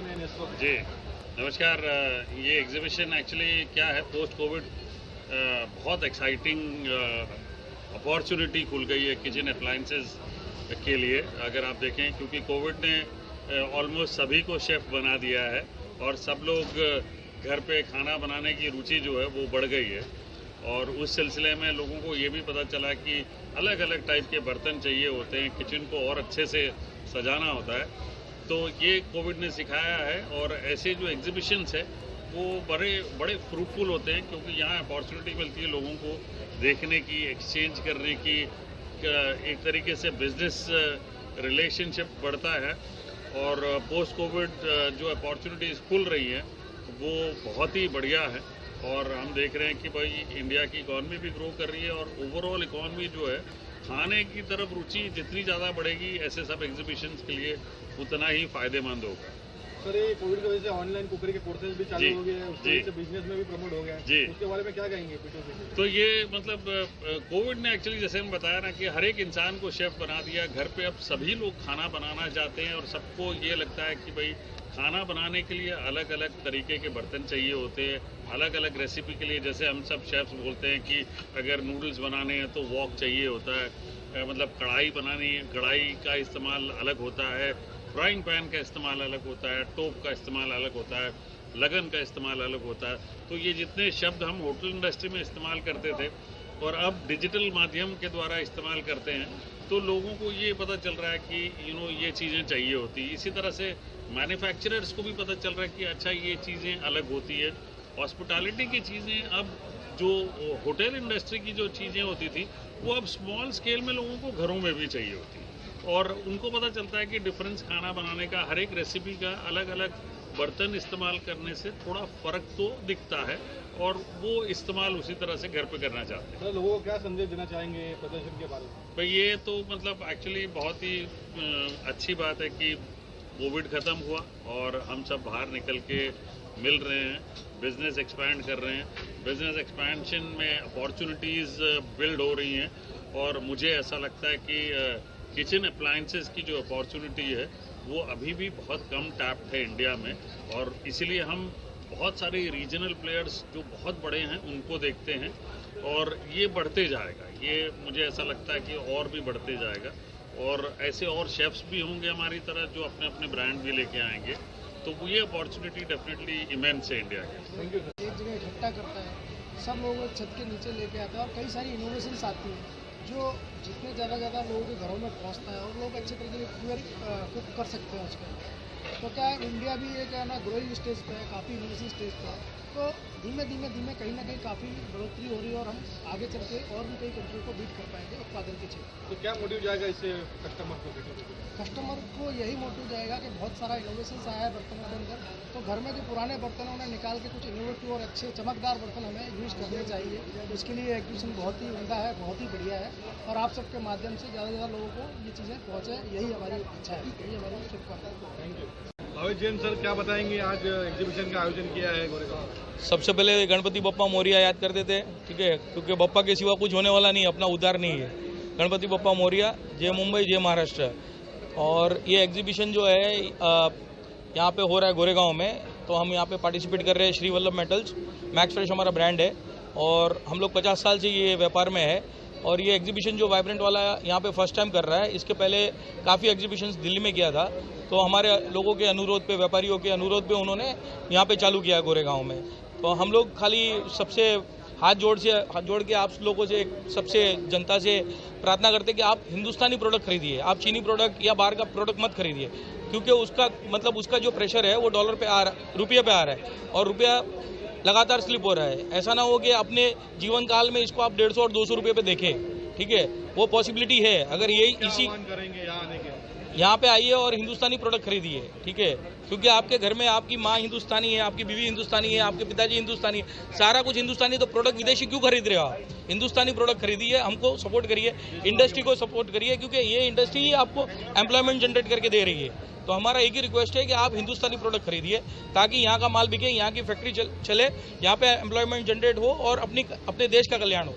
Main इस वक्त? जी नमस्कार। ये एग्जीबिशन एक्चुअली क्या है, पोस्ट कोविड बहुत एक्साइटिंग अपॉर्चुनिटी खुल गई है किचन अप्लायंसेस के लिए। अगर आप देखें, क्योंकि कोविड ने ऑलमोस्ट सभी को शेफ़ बना दिया है और सब लोग घर पे खाना बनाने की रुचि जो है वो बढ़ गई है। और उस सिलसिले में लोगों को ये भी पता चला कि अलग अलग टाइप के बर्तन चाहिए होते हैं, किचन को और अच्छे से सजाना होता है। तो ये कोविड ने सिखाया है। और ऐसे जो एग्जीबिशंस है वो बड़े फ्रूटफुल होते हैं, क्योंकि यहाँ अपॉर्चुनिटी मिलती है लोगों को देखने की, एक्सचेंज करने की, एक तरीके से बिजनेस रिलेशनशिप बढ़ता है। और पोस्ट कोविड जो अपॉर्चुनिटीज़ खुल रही हैं वो बहुत ही बढ़िया है। और हम देख रहे हैं कि भाई इंडिया की इकॉनमी भी ग्रो कर रही है और ओवरऑल इकॉनमी जो है खाने की तरफ रुचि जितनी ज़्यादा बढ़ेगी, ऐसे सब एग्जीबिशंस के लिए उतना ही फायदेमंद होगा। सर, ये कोविड की वजह से ऑनलाइन कुकरी के कोर्सेज भी चालू हो गए हैं, उसकी वजह से बिजनेस में भी प्रमोट हो गया है। जी, उसके बारे में क्या कहेंगे? तो ये मतलब कोविड ने एक्चुअली, जैसे हम बताया ना, कि हर एक इंसान को शेफ बना दिया। घर पे अब सभी लोग खाना बनाना चाहते हैं और सबको ये लगता है कि भाई खाना बनाने के लिए अलग अलग तरीके के बर्तन चाहिए होते हैं, अलग अलग रेसिपी के लिए। जैसे हम सब शेफ्स बोलते हैं कि अगर नूडल्स बनाने हैं तो वॉक चाहिए होता है, मतलब कढ़ाई बनानी है, कढ़ाई का इस्तेमाल अलग होता है, फ्राइंग पैन का इस्तेमाल अलग होता है, टोप का इस्तेमाल अलग होता है, लगन का इस्तेमाल अलग होता है। तो ये जितने शब्द हम होटल इंडस्ट्री में इस्तेमाल करते थे और अब डिजिटल माध्यम के द्वारा इस्तेमाल करते हैं, तो लोगों को ये पता चल रहा है कि ये चीज़ें चाहिए होती। इसी तरह से मैन्युफैक्चरर्स को भी पता चल रहा है कि अच्छा ये चीज़ें अलग होती है। हॉस्पिटैलिटी की चीज़ें, अब जो होटल इंडस्ट्री की जो चीज़ें होती थी वो अब स्मॉल स्केल में लोगों को घरों में भी चाहिए होती है। और उनको पता चलता है कि डिफरेंस खाना बनाने का, हर एक रेसिपी का अलग अलग बर्तन इस्तेमाल करने से थोड़ा फ़र्क तो दिखता है और वो इस्तेमाल उसी तरह से घर पे करना चाहते हैं। सर, लोगों को क्या संदेश देना चाहेंगे प्रदर्शन के बारे में? भाई ये तो मतलब एक्चुअली बहुत ही अच्छी बात है कि कोविड ख़त्म हुआ और हम सब बाहर निकल के मिल रहे हैं, बिज़नेस एक्सपैंड कर रहे हैं। बिज़नेस एक्सपेंशन में अपॉर्चुनिटीज़ बिल्ड हो रही हैं और मुझे ऐसा लगता है कि किचन अप्लायंसेस की जो अपॉर्चुनिटी है वो अभी भी बहुत कम टैप्ड है इंडिया में। और इसीलिए हम बहुत सारे रीजनल प्लेयर्स जो बहुत बड़े हैं उनको देखते हैं और ये बढ़ते जाएगा। ये मुझे ऐसा लगता है कि और भी बढ़ते जाएगा और ऐसे और शेफ्स भी होंगे हमारी तरह जो अपने अपने ब्रांड भी लेके आएंगे। तो ये अपॉर्चुनिटी डेफिनेटली इमेंस है इंडिया की। एक जगह इकट्ठा करता है, सब लोगों को छत के नीचे लेके आता है और कई सारी इनोवेशंस आती हैं जो जितने ज़्यादा लोगों के घरों में पहुंचता है और लोग अच्छे तरीके से कुक कर सकते हैं उसका। तो क्या है, इंडिया भी एक है ना ग्रोइंग स्टेज पे है, काफ़ी इनोवेशन स्टेज पे है। तो धीमे धीमे कहीं ना कहीं काफ़ी बढ़ोतरी हो रही है और हम आगे चल के और भी कई कंट्री को बीट कर पाएंगे उत्पादन के क्षेत्र। तो क्या मोटिव जाएगा इससे कस्टमर को? कस्टमर को यही मोटिव जाएगा कि बहुत सारा इनोवेशन आया है बर्तनों के अंदर, तो घर में जो पुराने बर्तन उन्हें निकाल के कुछ इनोवेटिव और अच्छे चमकदार बर्तन हमें यूज़ करने चाहिए। उसके लिए एग्जीबिशन बहुत ही उम्दा है, बहुत ही बढ़िया है और आप सबके माध्यम से ज़्यादा से ज़्यादा लोगों को ये चीज़ें पहुँचे, यही हमारी इच्छा है, यही हमारी शुभकामना है। Thank you. Bhavesh Jain sir, क्या बताएंगे? आज एग्जीबिशन का आयोजन किया है गोरेगांव। सबसे पहले गणपति बप्पा मोरिया याद करते थे, ठीक है, क्योंकि बप्पा के सिवा कुछ होने वाला नहीं, अपना उद्धार नहीं है। गणपति बप्पा मोरिया, जय मुंबई, जय महाराष्ट्र। और ये एग्जीबिशन जो है यहाँ पे हो रहा है गोरेगांव में, तो हम यहाँ पे पार्टिसिपेट कर रहे हैं। Shri Vallabh metals, max fresh हमारा ब्रांड है और हम लोग 50 साल से ये व्यापार में है। और ये एग्जीबिशन जो वाइब्रेंट वाला यहाँ पे फर्स्ट टाइम कर रहा है। इसके पहले काफ़ी एग्जीबिशंस दिल्ली में किया था, तो हमारे लोगों के अनुरोध पे, व्यापारियों के अनुरोध पे उन्होंने यहाँ पे चालू किया है गोरेगांव में। तो हम लोग खाली सबसे हाथ जोड़ के आप लोगों से, सबसे जनता से प्रार्थना करते हैं कि आप हिंदुस्तानी प्रोडक्ट खरीदिए, आप चीनी प्रोडक्ट या बाहर का प्रोडक्ट मत खरीदिए, क्योंकि उसका जो प्रेशर है वो डॉलर पे रुपये पे आ रहा है और रुपया लगातार स्लिप हो रहा है। ऐसा ना हो कि अपने जीवन काल में इसको आप 150 और 200 रुपये पे देखें, ठीक है, वो पॉसिबिलिटी है। अगर ये इसी करेंगे यहाँ पे आइए और हिंदुस्तानी प्रोडक्ट खरीदिए, ठीक है, क्योंकि आपके घर में आपकी माँ हिंदुस्तानी है, आपकी बीवी हिंदुस्तानी है, आपके पिताजी हिंदुस्तानी है, सारा कुछ हिंदुस्तानी। तो प्रोडक्ट विदेशी क्यों खरीद रहे हो आप? हिंदुस्तानी प्रोडक्ट खरीदिए, हमको सपोर्ट करिए, इंडस्ट्री को सपोर्ट करिए, क्योंकि ये इंडस्ट्री ही आपको एम्प्लॉयमेंट जनरेट करके दे रही है। तो हमारा एक ही रिक्वेस्ट है कि आप हिंदुस्तानी प्रोडक्ट खरीदिए ताकि यहाँ का माल बिके, यहाँ की फैक्ट्री चले, यहाँ पे एम्प्लॉयमेंट जनरेट हो और अपने देश का कल्याण हो।